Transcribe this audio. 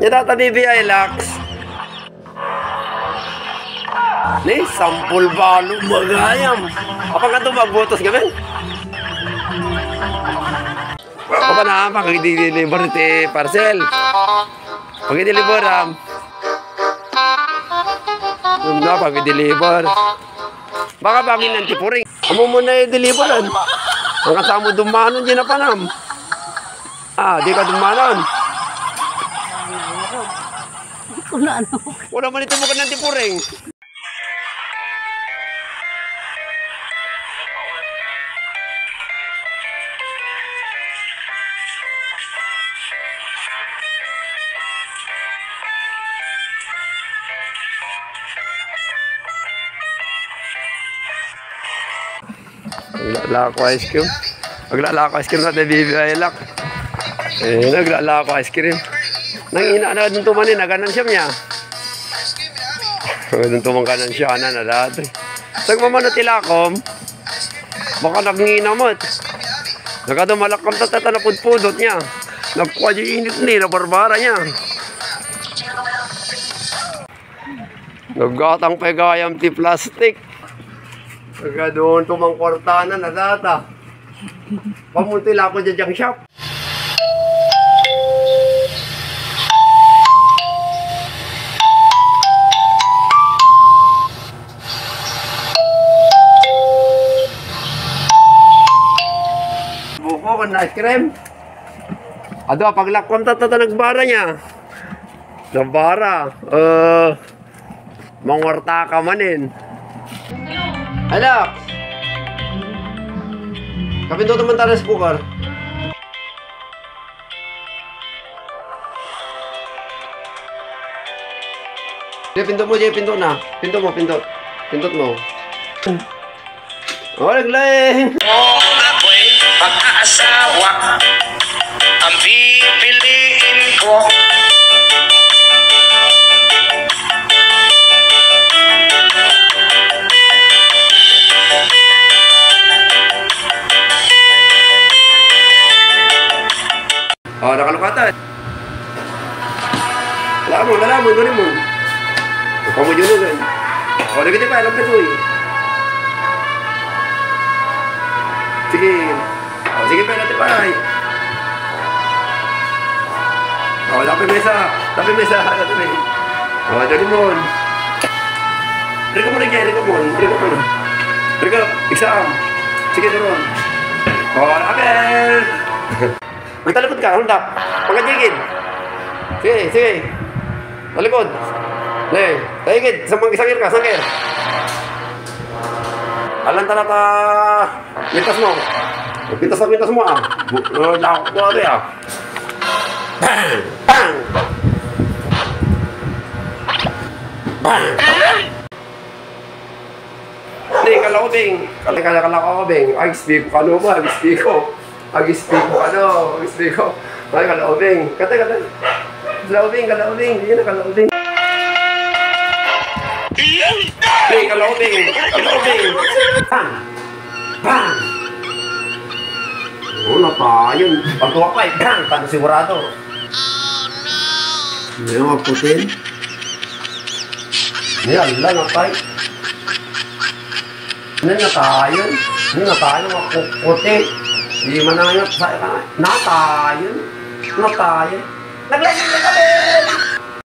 Tata BBI Lax. Ni, sampul balo magayam. Apa nga ito magbotos kami? Apa na, pag-deliver iti parcel. Pag-deliver, pag-deliver. Baka bagin ng tipuring. Amo mo na i-deliveran. Ang kasama dumanon dyan na panam. Di ka dumanon. Wala man ito mo ka ng tipuring. Naglalako ice cream. Naglalako ice cream natin BBI Lax. Naglalako ice cream. Nangina na doon tumanin, naganan siya niya. Doon tumangkanan siya na dati. Sag mamano tilakom, baka nangina mo. Nagkadumalakam tatata na pudpudot niya. Nagkuha yung init ni, na barbara niya. Naggatang pegayam ti plastic. Nagka doon tumangkwartanan na data. Pamutila ko dyan yung shop. Buko ka na ice cream. Ado, paglakwam tatata nagbara niya. Nagbara. Mangwarta ka manin. Anak! Kapinto naman tayo sa bukar. Pinto mo, pinto na. Pinto mo, pinto. Pintot mo. Naglay! Ako'y pag-aasawa, ang pipiliin ko. Nakalukatan. Lamon, doon mo. Pamujunugan. Nagkiti pa, alam ka ito eh. Sige. Sige pa, natin pa. Tapi mesa. Dari mo. Rika mo. Rika, exam. Sige, doon. Abel. Magtalikod ka, hundak. Pagkajigid. Sige. Talikod. Talikid. Sangir ka. Alam tanata. Mintas mo. Mintas mo Lakok mo natin Bang! Hindi, kalakobing. Kalakobing. Ag-speak ko. Ano ba? Ag-speak ko. Ay, kalaobing. Kata. Kalaobing. Hindi na kalaobing. Hey, kalaobing. Bang! Tayo. Pagtuwa pa bang! Tano sigurado. Hindi na magputin. Hindi na tayo. Hindi na tayo magputin. Hindi man na yun. Natayon. Naglasing na kami!